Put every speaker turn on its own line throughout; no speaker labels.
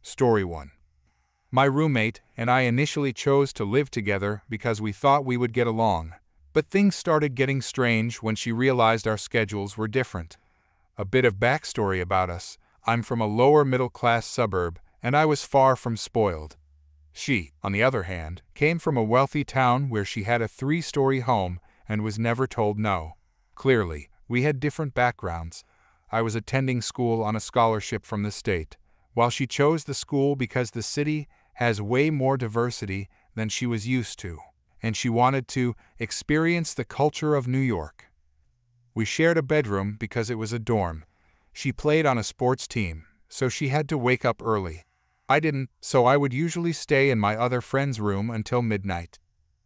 Story 1. My roommate and I initially chose to live together because we thought we would get along, but things started getting strange when she realized our schedules were different. A bit of backstory about us: I'm from a lower middle-class suburb, and I was far from spoiled. She, on the other hand, came from a wealthy town where she had a 3-story home and was never told no. Clearly, we had different backgrounds. I was attending school on a scholarship from the state, while she chose the school because the city has way more diversity than she was used to, and she wanted to experience the culture of New York. We shared a bedroom because it was a dorm. She played on a sports team, so she had to wake up early. I didn't, so I would usually stay in my other friend's room until midnight.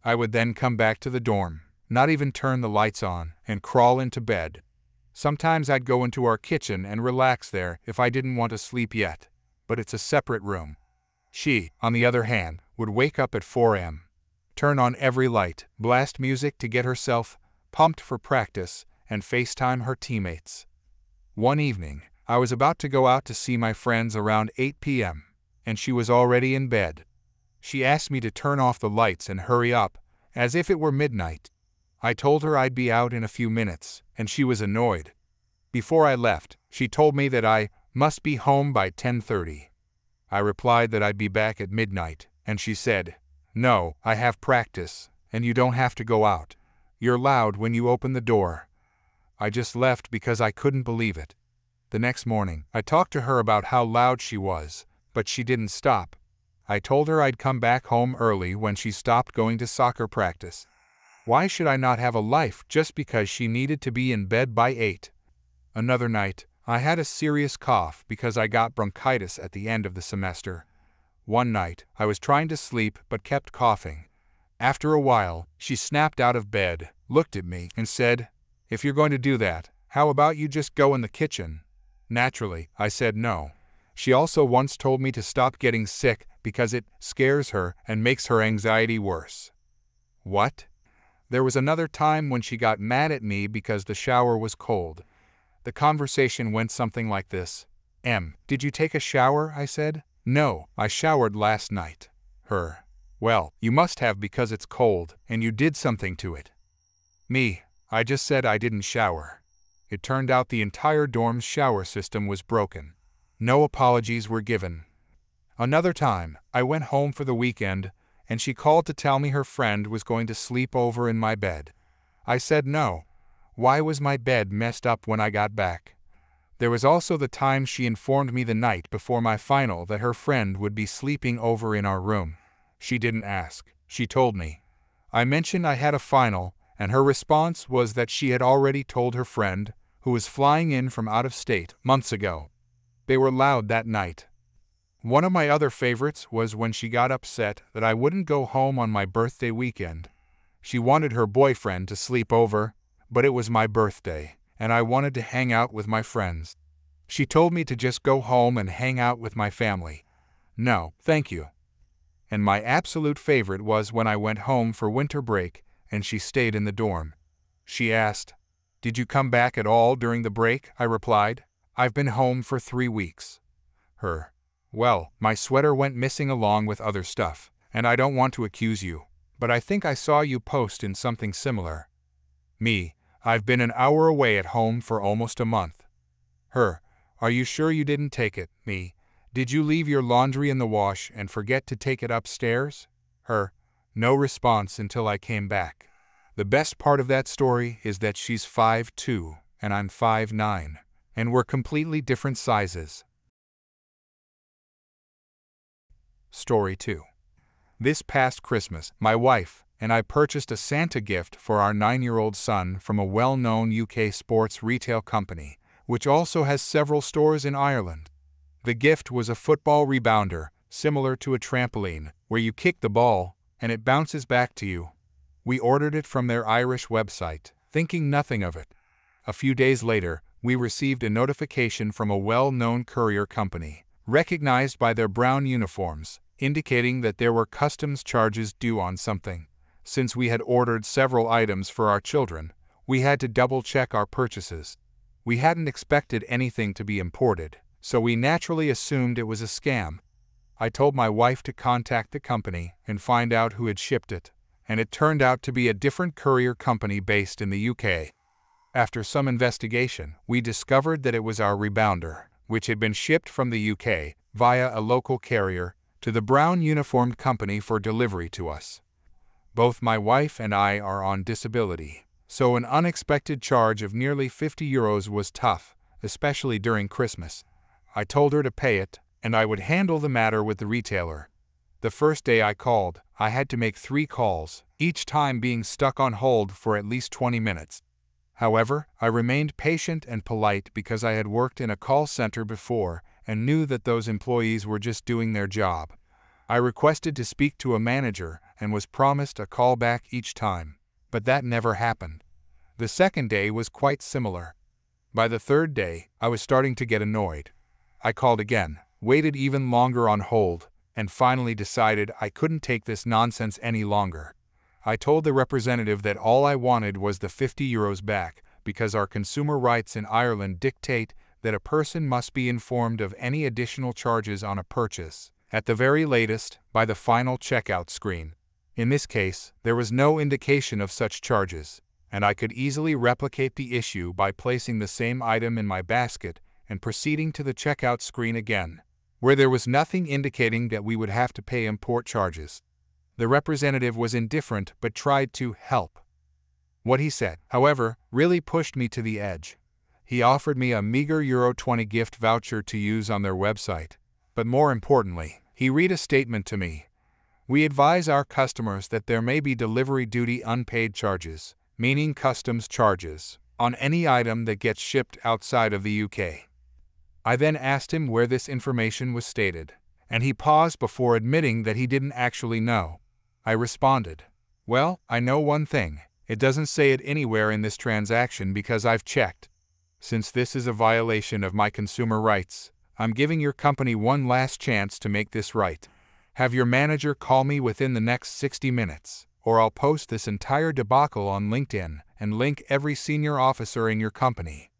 I would then come back to the dorm, not even turn the lights on, and crawl into bed. Sometimes I'd go into our kitchen and relax there if I didn't want to sleep yet, but it's a separate room. She, on the other hand, would wake up at 4 a.m., turn on every light, blast music to get herself pumped for practice, and FaceTime her teammates. One evening, I was about to go out to see my friends around 8 p.m., and she was already in bed. She asked me to turn off the lights and hurry up, as if it were midnight. I told her I'd be out in a few minutes, and she was annoyed. Before I left, she told me that I must be home by 10:30. I replied that I'd be back at midnight, and she said, "No, I have practice, and you don't have to go out. You're loud when you open the door." I just left because I couldn't believe it. The next morning, I talked to her about how loud she was, but she didn't stop. I told her I'd come back home early when she stopped going to soccer practice. Why should I not have a life just because she needed to be in bed by 8? Another night, I had a serious cough because I got bronchitis at the end of the semester. One night, I was trying to sleep but kept coughing. After a while, she snapped out of bed, looked at me, and said, "If you're going to do that, how about you just go in the kitchen?" Naturally, I said no. She also once told me to stop getting sick because it scares her and makes her anxiety worse. What? There was another time when she got mad at me because the shower was cold. The conversation went something like this. Did you take a shower?" I said. "No, I showered last night." Her. "Well, you must have because it's cold, and you did something to it." Me. I just said I didn't shower. It turned out the entire dorm's shower system was broken. No apologies were given. Another time, I went home for the weekend, and she called to tell me her friend was going to sleep over in my bed. I said no. Why was my bed messed up when I got back? There was also the time she informed me the night before my final that her friend would be sleeping over in our room. She didn't ask. She told me. I mentioned I had a final, and her response was that she had already told her friend, who was flying in from out of state months ago. They were loud that night. One of my other favorites was when she got upset that I wouldn't go home on my birthday weekend. She wanted her boyfriend to sleep over, but it was my birthday, and I wanted to hang out with my friends. She told me to just go home and hang out with my family. No, thank you. And my absolute favorite was when I went home for winter break and she stayed in the dorm. She asked, "Did you come back at all during the break?" I replied, "I've been home for 3 weeks." Her. "Well, my sweater went missing along with other stuff, and I don't want to accuse you, but I think I saw you post in something similar." Me. "I've been an hour away at home for almost a month." Her. "Are you sure you didn't take it?" Me. "Did you leave your laundry in the wash and forget to take it upstairs?" Her. No response until I came back. The best part of that story is that she's 5'2" and I'm 5'9", and we're completely different sizes. Story 2. This past Christmas, my wife and I purchased a Santa gift for our 9-year-old son from a well-known UK sports retail company, which also has several stores in Ireland. The gift was a football rebounder, similar to a trampoline, where you kick the ball and it bounces back to you. We ordered it from their Irish website, thinking nothing of it. A few days later, we received a notification from a well-known courier company, recognized by their brown uniforms, indicating that there were customs charges due on something. Since we had ordered several items for our children, we had to double-check our purchases. We hadn't expected anything to be imported, so we naturally assumed it was a scam. I told my wife to contact the company and find out who had shipped it, and it turned out to be a different courier company based in the UK. After some investigation, we discovered that it was our rebounder, which had been shipped from the UK via a local carrier to the brown uniformed company for delivery to us. Both my wife and I are on disability, so an unexpected charge of nearly €50 was tough, especially during Christmas. I told her to pay it, and I would handle the matter with the retailer. The first day I called, I had to make 3 calls, each time being stuck on hold for at least 20 minutes. However, I remained patient and polite because I had worked in a call center before and knew that those employees were just doing their job. I requested to speak to a manager and was promised a call back each time, but that never happened. The second day was quite similar. By the third day, I was starting to get annoyed. I called again, waited even longer on hold, and finally decided I couldn't take this nonsense any longer. I told the representative that all I wanted was the €50 back because our consumer rights in Ireland dictate that a person must be informed of any additional charges on a purchase, at the very latest, by the final checkout screen. In this case, there was no indication of such charges, and I could easily replicate the issue by placing the same item in my basket and proceeding to the checkout screen again, where there was nothing indicating that we would have to pay import charges. The representative was indifferent but tried to help. What he said, however, really pushed me to the edge. He offered me a meager €20 gift voucher to use on their website, but more importantly, he read a statement to me. We advise our customers that there may be delivery duty unpaid charges, meaning customs charges, on any item that gets shipped outside of the UK. I then asked him where this information was stated, and he paused before admitting that he didn't actually know. I responded, "Well, I know one thing. It doesn't say it anywhere in this transaction because I've checked. Since this is a violation of my consumer rights, I'm giving your company one last chance to make this right. Have your manager call me within the next 60 minutes, or I'll post this entire debacle on LinkedIn and link every senior officer in your company."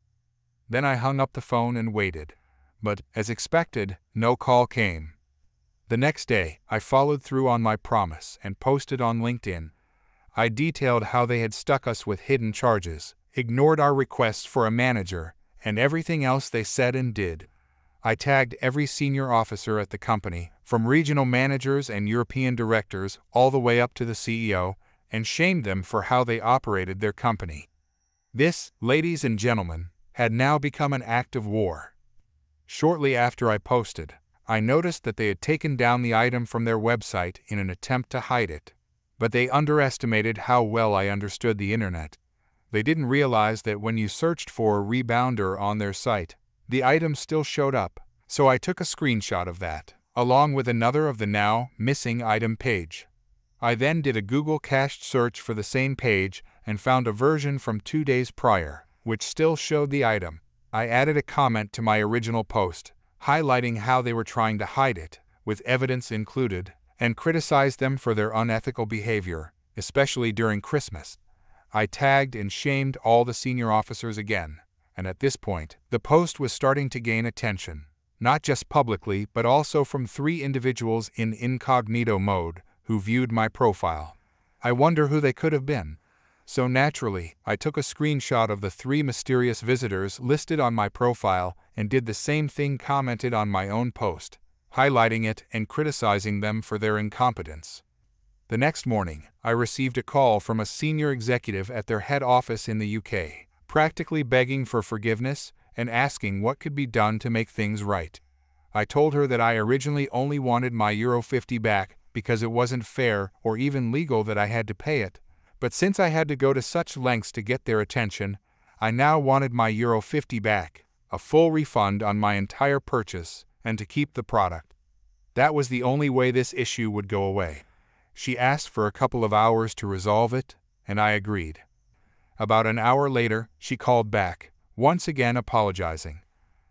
Then I hung up the phone and waited. But, as expected, no call came. The next day, I followed through on my promise and posted on LinkedIn. I detailed how they had stuck us with hidden charges, ignored our requests for a manager, and everything else they said and did. I tagged every senior officer at the company, from regional managers and European directors all the way up to the CEO, and shamed them for how they operated their company. This, ladies and gentlemen, had now become an act of war. Shortly after I posted, I noticed that they had taken down the item from their website in an attempt to hide it. But they underestimated how well I understood the internet. They didn't realize that when you searched for a rebounder on their site, the item still showed up, so I took a screenshot of that, along with another of the now missing item page. I then did a Google cached search for the same page and found a version from 2 days prior, which still showed the item. I added a comment to my original post, highlighting how they were trying to hide it, with evidence included, and criticized them for their unethical behavior, especially during Christmas. I tagged and shamed all the senior officers again, and at this point, the post was starting to gain attention, not just publicly but also from 3 individuals in incognito mode who viewed my profile. I wonder who they could have been. So naturally, I took a screenshot of the 3 mysterious visitors listed on my profile and did the same thing commented on my own post, highlighting it and criticizing them for their incompetence. The next morning, I received a call from a senior executive at their head office in the UK, practically begging for forgiveness and asking what could be done to make things right. I told her that I originally only wanted my €50 back because it wasn't fair or even legal that I had to pay it, but since I had to go to such lengths to get their attention, I now wanted my €50 back, a full refund on my entire purchase, and to keep the product. That was the only way this issue would go away. She asked for a couple of hours to resolve it, and I agreed. About an hour later, she called back, once again apologizing.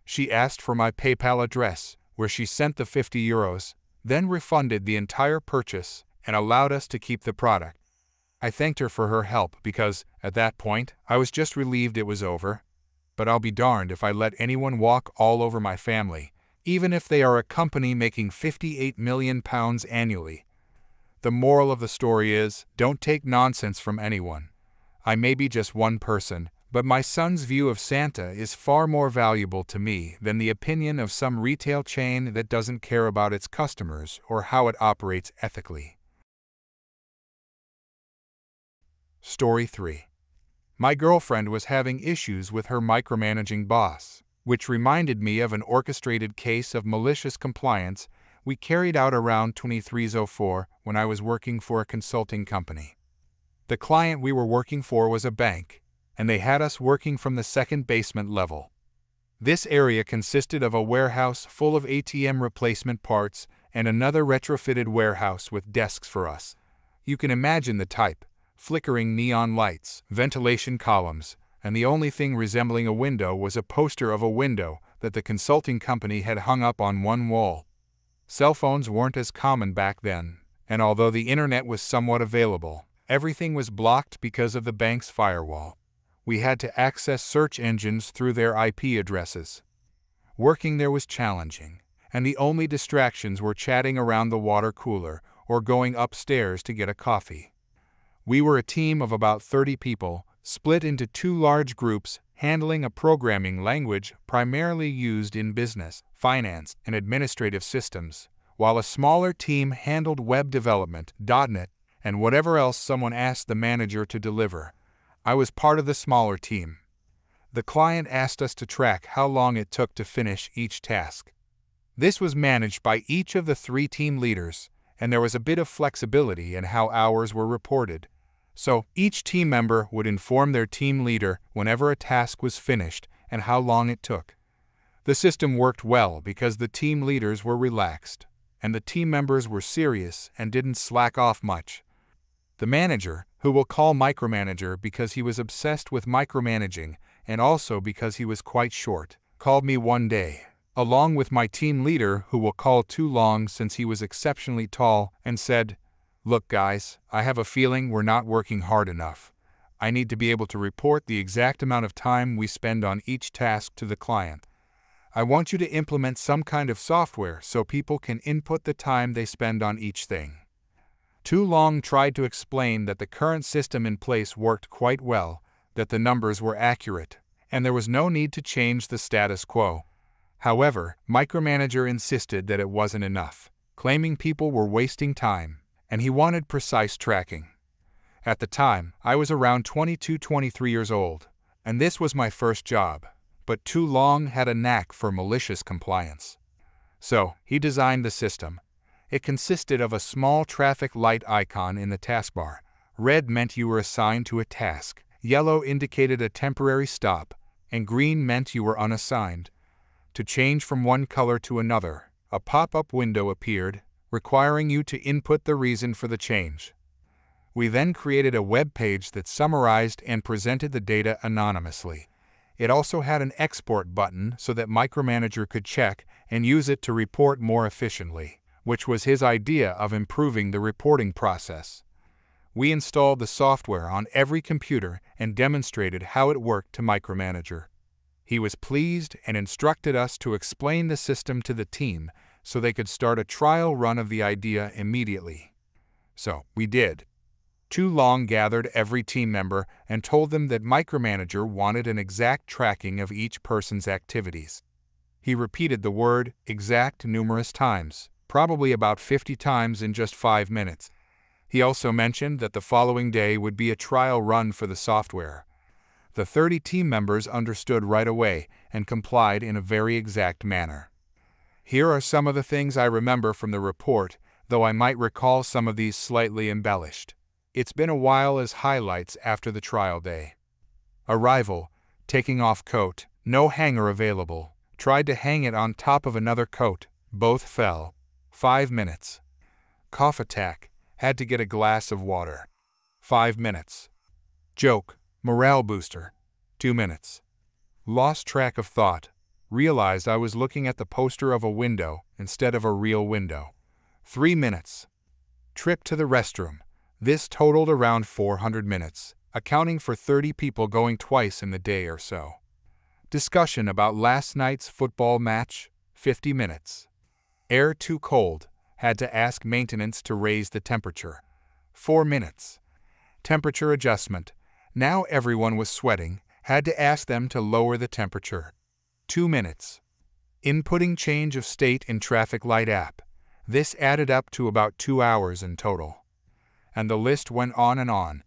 She asked for my PayPal address, where she sent the €50, then refunded the entire purchase and allowed us to keep the product. I thanked her for her help because, at that point, I was just relieved it was over. But I'll be darned if I let anyone walk all over my family, even if they are a company making £58 million annually. The moral of the story is, don't take nonsense from anyone. I may be just one person, but my son's view of Santa is far more valuable to me than the opinion of some retail chain that doesn't care about its customers or how it operates ethically. Story 3. My girlfriend was having issues with her micromanaging boss, which reminded me of an orchestrated case of malicious compliance we carried out around 2304 when I was working for a consulting company. The client we were working for was a bank, and they had us working from the second basement level. This area consisted of a warehouse full of ATM replacement parts and another retrofitted warehouse with desks for us. You can imagine the type: flickering neon lights, ventilation columns, and the only thing resembling a window was a poster of a window that the consulting company had hung up on one wall. Cell phones weren't as common back then, and although the internet was somewhat available, everything was blocked because of the bank's firewall. We had to access search engines through their IP addresses. Working there was challenging, and the only distractions were chatting around the water cooler or going upstairs to get a coffee. We were a team of about 30 people, split into two large groups, handling a programming language primarily used in business, finance, and administrative systems, while a smaller team handled web development, .NET, and whatever else someone asked the manager to deliver. I was part of the smaller team. The client asked us to track how long it took to finish each task. This was managed by each of the 3 team leaders, and there was a bit of flexibility in how hours were reported. So, each team member would inform their team leader whenever a task was finished and how long it took. The system worked well because the team leaders were relaxed, and the team members were serious and didn't slack off much. The manager, who we'll call micromanager because he was obsessed with micromanaging and also because he was quite short, called me one day, along with my team leader, who we'll call Too Long since he was exceptionally tall, and said, "Look guys, I have a feeling we're not working hard enough. I need to be able to report the exact amount of time we spend on each task to the client. I want you to implement some kind of software so people can input the time they spend on each thing." Too Long tried to explain that the current system in place worked quite well, that the numbers were accurate, and there was no need to change the status quo. However, Micromanager insisted that it wasn't enough, claiming people were wasting time, and he wanted precise tracking. At the time, I was around 22-23 years old, and this was my first job, but Too Long had a knack for malicious compliance. So, he designed the system. It consisted of a small traffic light icon in the taskbar. Red meant you were assigned to a task, yellow indicated a temporary stop, and green meant you were unassigned. To change from one color to another, a pop-up window appeared, requiring you to input the reason for the change. We then created a web page that summarized and presented the data anonymously. It also had an export button so that Micromanager could check and use it to report more efficiently, which was his idea of improving the reporting process. We installed the software on every computer and demonstrated how it worked to Micromanager. He was pleased and instructed us to explain the system to the team so they could start a trial run of the idea immediately. So, we did. Too Long gathered every team member and told them that Micromanager wanted an exact tracking of each person's activities. He repeated the word "exact" numerous times, probably about 50 times in just 5 minutes. He also mentioned that the following day would be a trial run for the software. The 30 team members understood right away and complied in a very exact manner. Here are some of the things I remember from the report, though I might recall some of these slightly embellished. It's been a while as highlights after the trial day. Arrival, taking off coat, no hanger available. Tried to hang it on top of another coat, both fell. 5 minutes. Cough attack, had to get a glass of water. 5 minutes. Joke, morale booster. 2 minutes. Lost track of thought. Realized I was looking at the poster of a window instead of a real window. 3 minutes. Trip to the restroom. This totaled around 400 minutes, accounting for 30 people going twice in the day or so. Discussion about last night's football match. 50 minutes. Air too cold. Had to ask maintenance to raise the temperature. 4 minutes. Temperature adjustment. Now everyone was sweating. Had to ask them to lower the temperature. 2 minutes. Inputting change of state in traffic light app. This added up to about 2 hours in total. And the list went on and on.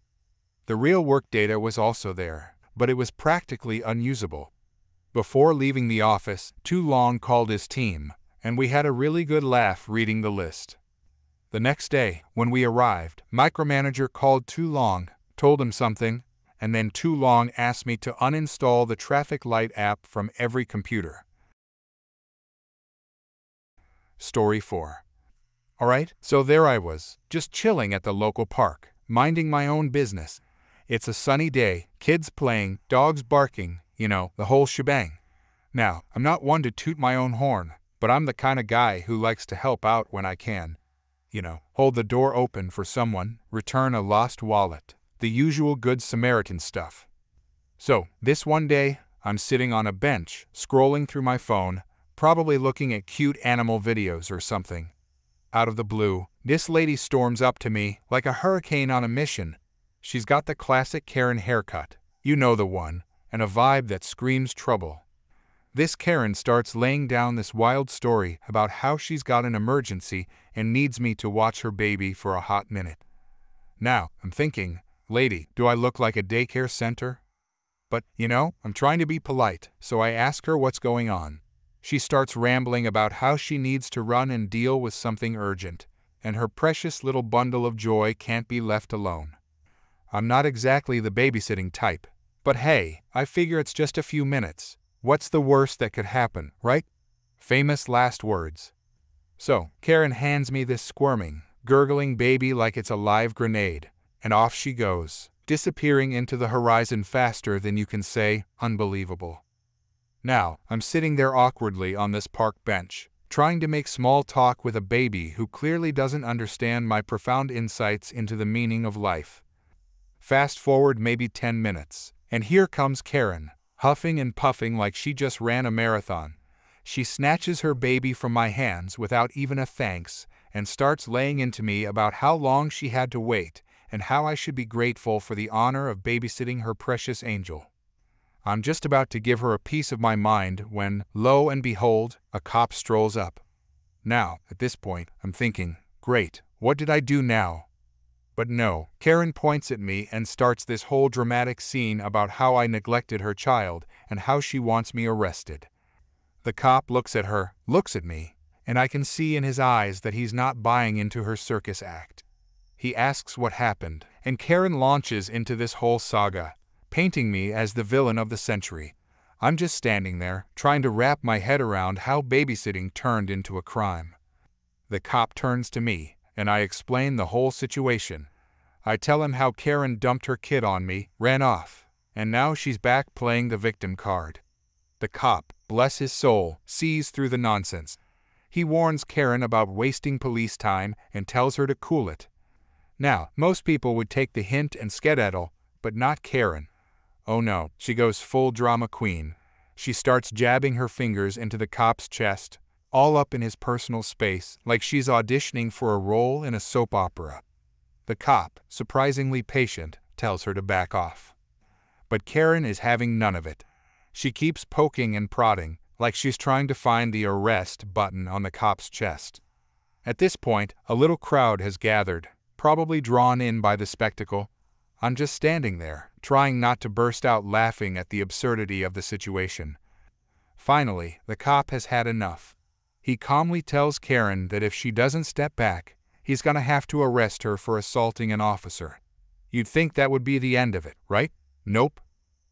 The real work data was also there, but it was practically unusable. Before leaving the office, Tu Long called his team, and we had a really good laugh reading the list. The next day, when we arrived, micromanager called Tu Long, told him something, and then Tu Long asked me to uninstall the traffic light app from every computer. Story 4. Alright, so there I was, just chilling at the local park, minding my own business. It's a sunny day, kids playing, dogs barking, the whole shebang. Now, I'm not one to toot my own horn, but I'm the kind of guy who likes to help out when I can. Hold the door open for someone, return a lost wallet, the usual Good Samaritan stuff. So, this one day, I'm sitting on a bench, scrolling through my phone, probably looking at cute animal videos or something. Out of the blue, this lady storms up to me like a hurricane on a mission. She's got the classic Karen haircut, you know the one, and a vibe that screams trouble. This Karen starts laying down this wild story about how she's got an emergency and needs me to watch her baby for a hot minute. Now, I'm thinking, lady, do I look like a daycare center? But, I'm trying to be polite, so I ask her what's going on. She starts rambling about how she needs to run and deal with something urgent, and her precious little bundle of joy can't be left alone. I'm not exactly the babysitting type, but hey, I figure it's just a few minutes. What's the worst that could happen, right? Famous last words. So, Karen hands me this squirming, gurgling baby like it's a live grenade, and off she goes, disappearing into the horizon faster than you can say, unbelievable. Now, I'm sitting there awkwardly on this park bench, trying to make small talk with a baby who clearly doesn't understand my profound insights into the meaning of life. Fast forward maybe 10 minutes, and here comes Karen, huffing and puffing like she just ran a marathon. She snatches her baby from my hands without even a thanks and starts laying into me about how long she had to wait and how I should be grateful for the honor of babysitting her precious angel. I'm just about to give her a piece of my mind when, lo and behold, a cop strolls up. Now, at this point, I'm thinking, great, what did I do now? But no, Karen points at me and starts this whole dramatic scene about how I neglected her child and how she wants me arrested. The cop looks at her, looks at me, and I can see in his eyes that he's not buying into her circus act. He asks what happened, and Karen launches into this whole saga, painting me as the villain of the century. I'm just standing there, trying to wrap my head around how babysitting turned into a crime. The cop turns to me, and I explain the whole situation. I tell him how Karen dumped her kid on me, ran off, and now she's back playing the victim card. The cop, bless his soul, sees through the nonsense. He warns Karen about wasting police time and tells her to cool it. Now, most people would take the hint and skedaddle, but not Karen. Oh no, she goes full drama queen. She starts jabbing her fingers into the cop's chest, all up in his personal space, like she's auditioning for a role in a soap opera. The cop, surprisingly patient, tells her to back off. But Karen is having none of it. She keeps poking and prodding, like she's trying to find the arrest button on the cop's chest. At this point, a little crowd has gathered, probably drawn in by the spectacle. I'm just standing there, trying not to burst out laughing at the absurdity of the situation. Finally, the cop has had enough. He calmly tells Karen that if she doesn't step back, he's gonna have to arrest her for assaulting an officer. You'd think that would be the end of it, right? Nope.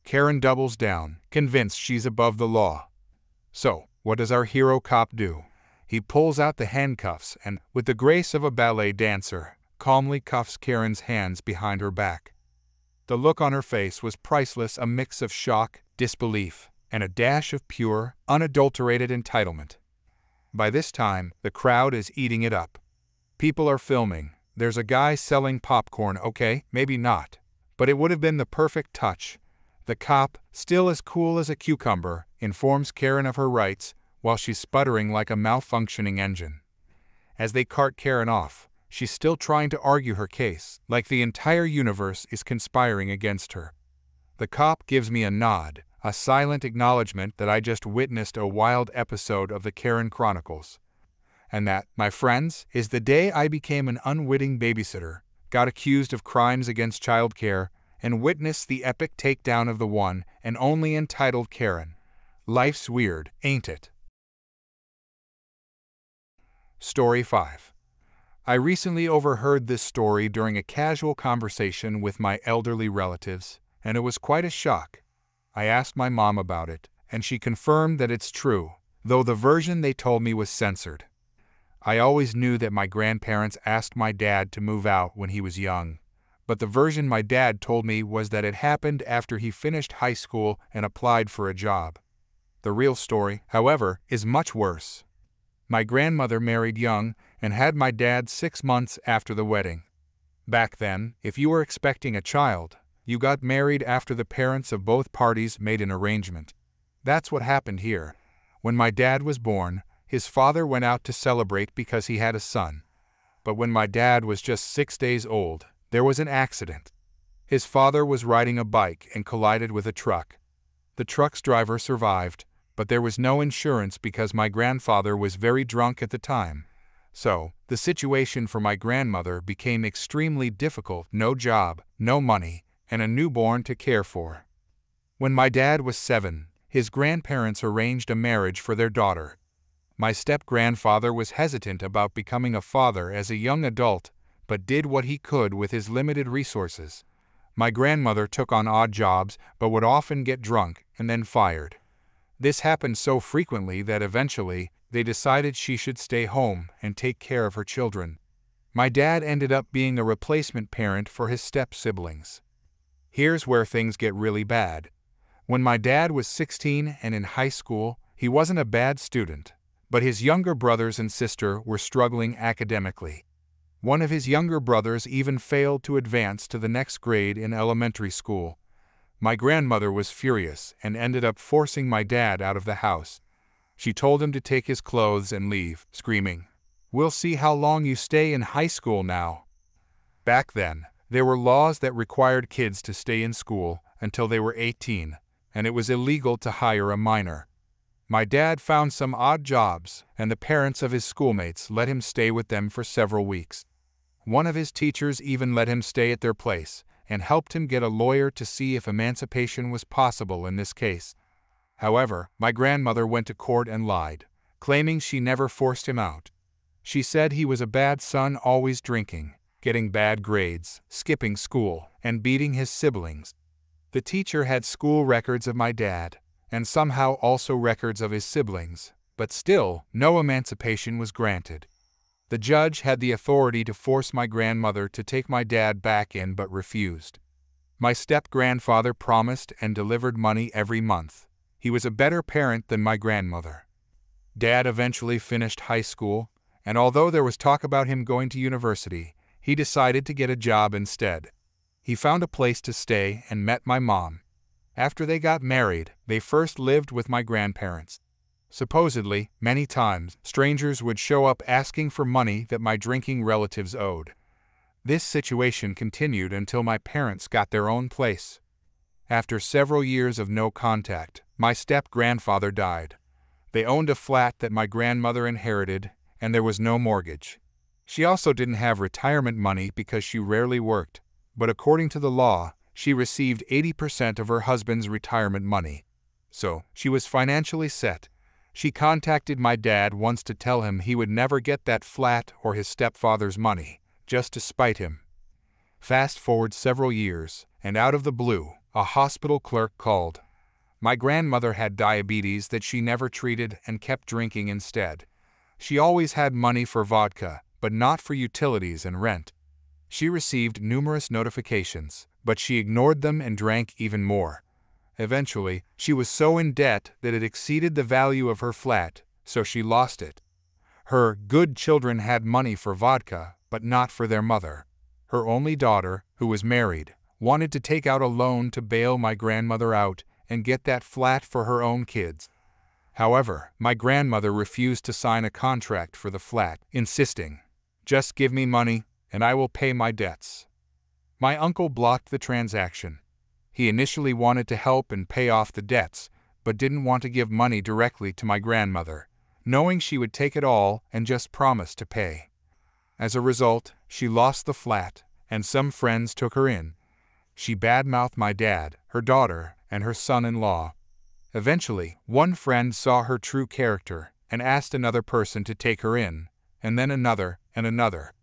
Karen doubles down, convinced she's above the law. So, what does our hero cop do? He pulls out the handcuffs and, with the grace of a ballet dancer, calmly cuffs Karen's hands behind her back. The look on her face was priceless, a mix of shock, disbelief, and a dash of pure, unadulterated entitlement. By this time, the crowd is eating it up. People are filming. There's a guy selling popcorn, okay, maybe not. But it would have been the perfect touch. The cop, still as cool as a cucumber, informs Karen of her rights, while she's sputtering like a malfunctioning engine. As they cart Karen off, she's still trying to argue her case, like the entire universe is conspiring against her. The cop gives me a nod, a silent acknowledgement that I just witnessed a wild episode of the Karen Chronicles. And that, my friends, is the day I became an unwitting babysitter, got accused of crimes against child care, and witnessed the epic takedown of the one and only entitled Karen. Life's weird, ain't it? Story 5. I recently overheard this story during a casual conversation with my elderly relatives, and it was quite a shock. I asked my mom about it, and she confirmed that it's true, though the version they told me was censored. I always knew that my grandparents asked my dad to move out when he was young, but the version my dad told me was that it happened after he finished high school and applied for a job. The real story, however, is much worse. My grandmother married young and had my dad 6 months after the wedding. Back then, if you were expecting a child, you got married after the parents of both parties made an arrangement. That's what happened here. When my dad was born, his father went out to celebrate because he had a son. But when my dad was just 6 days old, there was an accident. His father was riding a bike and collided with a truck. The truck's driver survived, but there was no insurance because my grandfather was very drunk at the time. So, the situation for my grandmother became extremely difficult: no job, no money, and a newborn to care for. When my dad was 7, his grandparents arranged a marriage for their daughter. My step-grandfather was hesitant about becoming a father as a young adult, but did what he could with his limited resources. My grandmother took on odd jobs but would often get drunk and then fired. This happened so frequently that eventually, they decided she should stay home and take care of her children. My dad ended up being a replacement parent for his step-siblings. Here's where things get really bad. When my dad was 16 and in high school, he wasn't a bad student, but his younger brothers and sister were struggling academically. One of his younger brothers even failed to advance to the next grade in elementary school. My grandmother was furious and ended up forcing my dad out of the house. She told him to take his clothes and leave, screaming, "We'll see how long you stay in high school now." Back then, there were laws that required kids to stay in school until they were 18, and it was illegal to hire a minor. My dad found some odd jobs, and the parents of his schoolmates let him stay with them for several weeks. One of his teachers even let him stay at their place and helped him get a lawyer to see if emancipation was possible in this case. However, my grandmother went to court and lied, claiming she never forced him out. She said he was a bad son, always drinking, getting bad grades, skipping school, and beating his siblings. The teacher had school records of my dad, and somehow also records of his siblings, but still, no emancipation was granted. The judge had the authority to force my grandmother to take my dad back in but refused. My step-grandfather promised and delivered money every month. He was a better parent than my grandmother. Dad eventually finished high school, and although there was talk about him going to university, he decided to get a job instead. He found a place to stay and met my mom. After they got married, they first lived with my grandparents. Supposedly, many times, strangers would show up asking for money that my drinking relatives owed. This situation continued until my parents got their own place. After several years of no contact, my step-grandfather died. They owned a flat that my grandmother inherited, and there was no mortgage. She also didn't have retirement money because she rarely worked, but according to the law, she received 80% of her husband's retirement money. So, she was financially set. She contacted my dad once to tell him he would never get that flat or his stepfather's money, just to spite him. Fast forward several years, and out of the blue, a hospital clerk called. My grandmother had diabetes that she never treated and kept drinking instead. She always had money for vodka, but not for utilities and rent. She received numerous notifications, but she ignored them and drank even more. Eventually, she was so in debt that it exceeded the value of her flat, so she lost it. Her good children had money for vodka, but not for their mother. Her only daughter, who was married, wanted to take out a loan to bail my grandmother out and get that flat for her own kids. However, my grandmother refused to sign a contract for the flat, insisting, "Just give me money, and I will pay my debts." My uncle blocked the transaction. He initially wanted to help and pay off the debts, but didn't want to give money directly to my grandmother, knowing she would take it all and just promise to pay. As a result, she lost the flat, and some friends took her in. She badmouthed my dad, her daughter, and her son-in-law. Eventually, one friend saw her true character and asked another person to take her in, and then another and another.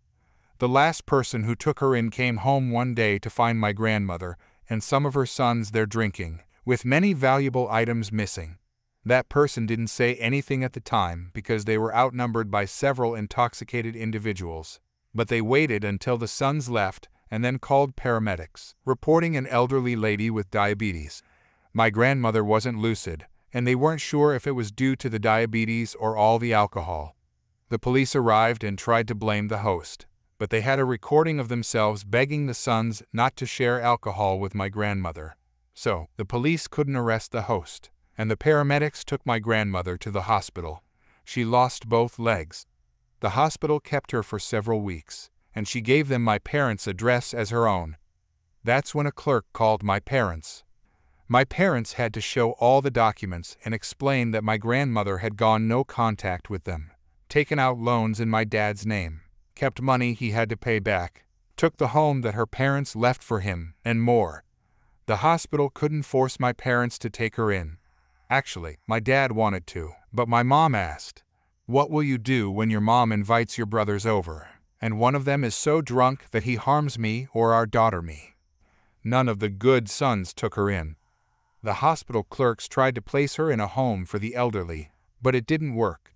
The last person who took her in came home one day to find my grandmother and some of her sons there drinking, with many valuable items missing. That person didn't say anything at the time because they were outnumbered by several intoxicated individuals, but they waited until the sons left and then called paramedics, reporting an elderly lady with diabetes. My grandmother wasn't lucid, and they weren't sure if it was due to the diabetes or all the alcohol. The police arrived and tried to blame the host, but they had a recording of themselves begging the sons not to share alcohol with my grandmother. So, the police couldn't arrest the host, and the paramedics took my grandmother to the hospital. She lost both legs. The hospital kept her for several weeks, and she gave them my parents' address as her own. That's when a clerk called my parents. My parents had to show all the documents and explain that my grandmother had gone no contact with them, taken out loans in my dad's name, kept money he had to pay back, took the home that her parents left for him, and more. The hospital couldn't force my parents to take her in. Actually, my dad wanted to, but my mom asked, "What will you do when your mom invites your brothers over, and one of them is so drunk that he harms me or our daughter me?" None of the good sons took her in. The hospital clerks tried to place her in a home for the elderly, but it didn't work.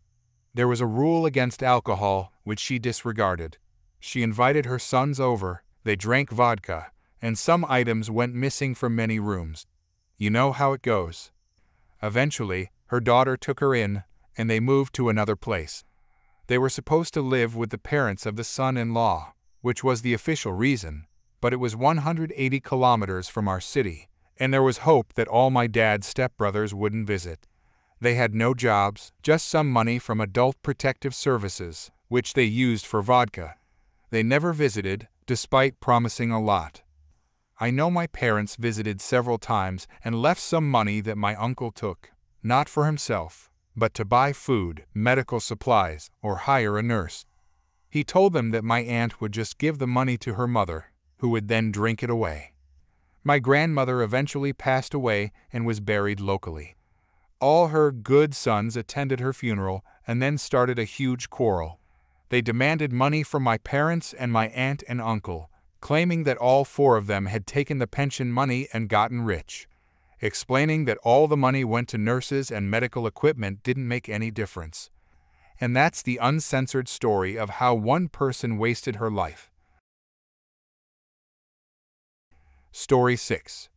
There was a rule against alcohol, which she disregarded. She invited her sons over, they drank vodka, and some items went missing from many rooms. You know how it goes. Eventually, her daughter took her in, and they moved to another place. They were supposed to live with the parents of the son-in-law, which was the official reason, but it was 180 kilometers from our city, and there was hope that all my dad's stepbrothers wouldn't visit. They had no jobs, just some money from Adult Protective Services, which they used for vodka. They never visited, despite promising a lot. I know my parents visited several times and left some money that my uncle took, not for himself, but to buy food, medical supplies, or hire a nurse. He told them that my aunt would just give the money to her mother, who would then drink it away. My grandmother eventually passed away and was buried locally. All her good sons attended her funeral and then started a huge quarrel. They demanded money from my parents and my aunt and uncle, claiming that all four of them had taken the pension money and gotten rich. Explaining that all the money went to nurses and medical equipment didn't make any difference. And that's the uncensored story of how one person wasted her life. Story 6.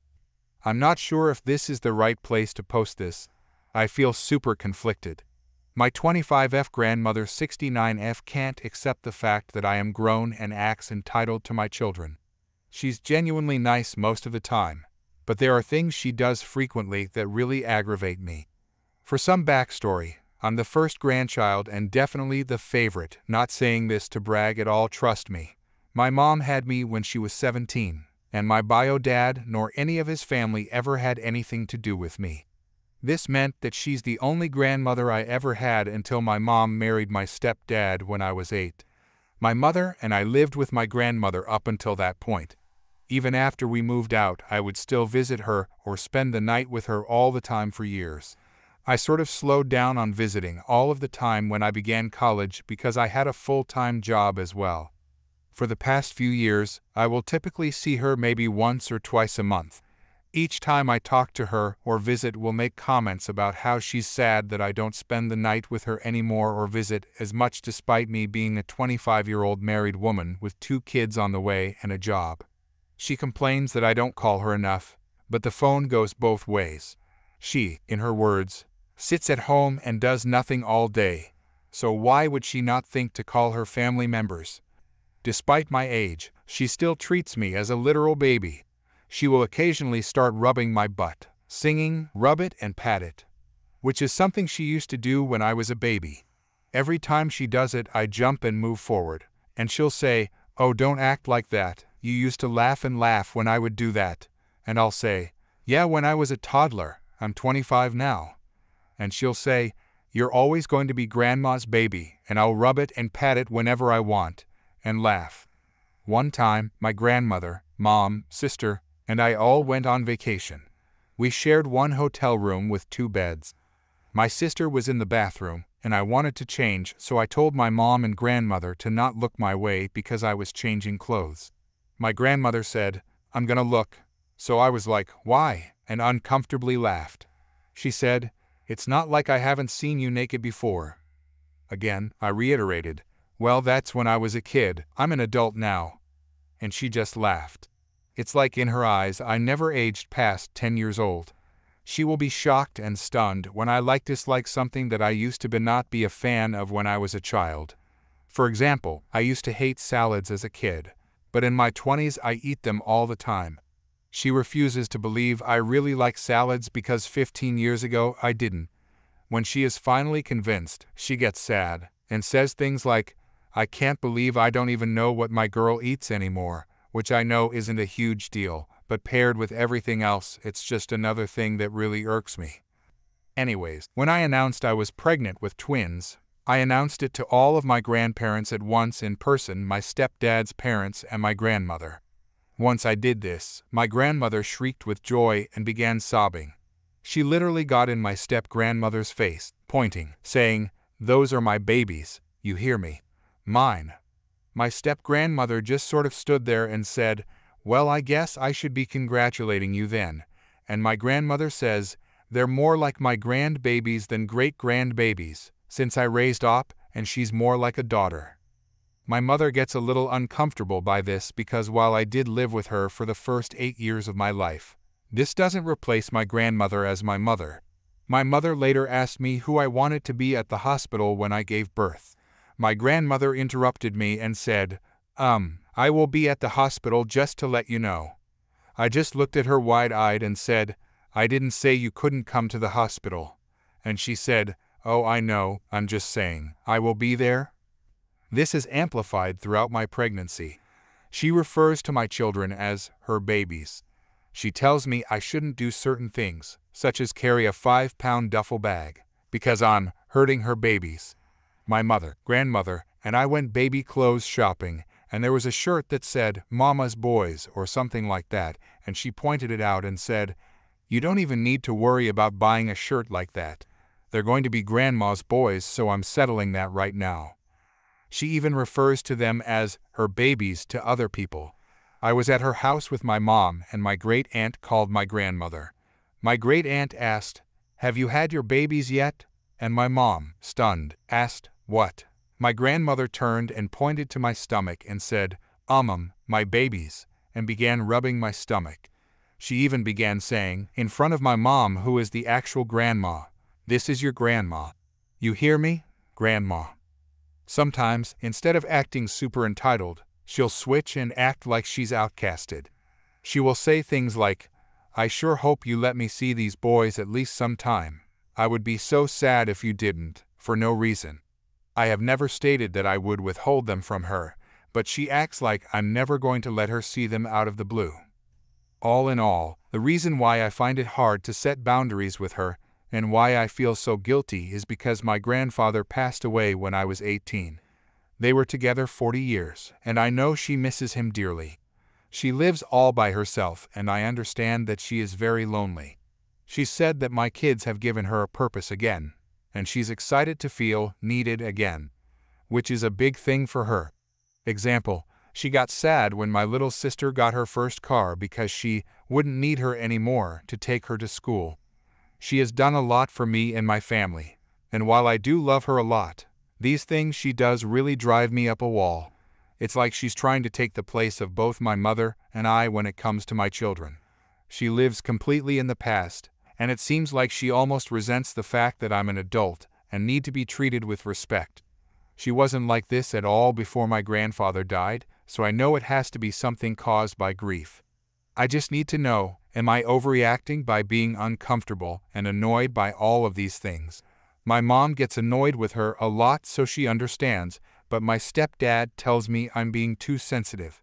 I'm not sure if this is the right place to post this. I feel super conflicted. My 25F grandmother 69F can't accept the fact that I am grown and acts entitled to my children. She's genuinely nice most of the time, but there are things she does frequently that really aggravate me. For some backstory, I'm the first grandchild and definitely the favorite, not saying this to brag at all, trust me. My mom had me when she was 17. And my bio dad nor any of his family ever had anything to do with me. This meant that she's the only grandmother I ever had until my mom married my stepdad when I was 8. My mother and I lived with my grandmother up until that point. Even after we moved out, I would still visit her or spend the night with her all the time for years. I sort of slowed down on visiting all of the time when I began college because I had a full-time job as well. For the past few years, I will typically see her maybe once or twice a month. Each time I talk to her or visit will make comments about how she's sad that I don't spend the night with her anymore or visit as much despite me being a 25-year-old married woman with 2 kids on the way and a job. She complains that I don't call her enough, but the phone goes both ways. She, in her words, sits at home and does nothing all day, so why would she not think to call her family members? Despite my age, she still treats me as a literal baby. She will occasionally start rubbing my butt, singing, "Rub it and pat it." which is something she used to do when I was a baby. Every time she does it, I jump and move forward, and she'll say, "Oh, don't act like that. You used to laugh and laugh when I would do that." And I'll say, "Yeah, when I was a toddler. I'm 25 now." And she'll say, "You're always going to be Grandma's baby," and I'll rub it and pat it whenever I want, and laugh. One time, my grandmother, mom, sister, and I all went on vacation. We shared one hotel room with 2 beds. My sister was in the bathroom, and I wanted to change, so I told my mom and grandmother to not look my way because I was changing clothes. My grandmother said, "I'm gonna look." So I was like, "Why?" and uncomfortably laughed. She said, "It's not like I haven't seen you naked before." Again, I reiterated, "Well, that's when I was a kid. I'm an adult now." And she just laughed. It's like in her eyes I never aged past 10 years old. She will be shocked and stunned when I dislike something that I used to not be a fan of when I was a child. For example, I used to hate salads as a kid, but in my 20s I eat them all the time. She refuses to believe I really like salads because 15 years ago I didn't. When she is finally convinced, she gets sad and says things like, "I can't believe I don't even know what my girl eats anymore," which I know isn't a huge deal, but paired with everything else, it's just another thing that really irks me. Anyways, when I announced I was pregnant with twins, I announced it to all of my grandparents at once in person, my stepdad's parents and my grandmother. Once I did this, my grandmother shrieked with joy and began sobbing. She literally got in my step-grandmother's face, pointing, saying, "Those are my babies, you hear me? Mine." My step-grandmother just sort of stood there and said, "Well, I guess I should be congratulating you then." And my grandmother says, "They're more like my grandbabies than great-grandbabies, since I raised Op, and she's more like a daughter." My mother gets a little uncomfortable by this because while I did live with her for the first 8 years of my life, this doesn't replace my grandmother as my mother. My mother later asked me who I wanted to be at the hospital when I gave birth. My grandmother interrupted me and said, "I will be at the hospital just to let you know." I just looked at her wide-eyed and said, "I didn't say you couldn't come to the hospital." And she said, "Oh, I know, I'm just saying, I will be there." This is amplified throughout my pregnancy. She refers to my children as her babies. She tells me I shouldn't do certain things, such as carry a 5-pound duffel bag, because I'm hurting her babies. My mother, grandmother, and I went baby clothes shopping, and there was a shirt that said, "Mama's Boys," or something like that, and she pointed it out and said, "You don't even need to worry about buying a shirt like that. They're going to be Grandma's boys, so I'm settling that right now." She even refers to them as her babies to other people. I was at her house with my mom, and my great-aunt called my grandmother. My great-aunt asked, "Have you had your babies yet?" And my mom, stunned, asked, "What?" My grandmother turned and pointed to my stomach and said, my babies," and began rubbing my stomach. She even began saying, in front of my mom, who is the actual grandma, "This is your grandma. You hear me? Grandma." Sometimes, instead of acting super entitled, she'll switch and act like she's outcasted. She will say things like, "I sure hope you let me see these boys at least sometime. I would be so sad if you didn't, for no reason." I have never stated that I would withhold them from her, but she acts like I'm never going to let her see them out of the blue. All in all, the reason why I find it hard to set boundaries with her and why I feel so guilty is because my grandfather passed away when I was 18. They were together 40 years, and I know she misses him dearly. She lives all by herself, and I understand that she is very lonely. She said that my kids have given her a purpose again, and she's excited to feel needed again, which is a big thing for her. Example, she got sad when my little sister got her first car because she wouldn't need her anymore to take her to school. She has done a lot for me and my family, and while I do love her a lot, these things she does really drive me up a wall. It's like she's trying to take the place of both my mother and I when it comes to my children. She lives completely in the past, and it seems like she almost resents the fact that I'm an adult and need to be treated with respect. She wasn't like this at all before my grandfather died, so I know it has to be something caused by grief. I just need to know Am I overreacting by being uncomfortable and annoyed by all of these things? My mom gets annoyed with her a lot so she understands, but my stepdad tells me I'm being too sensitive.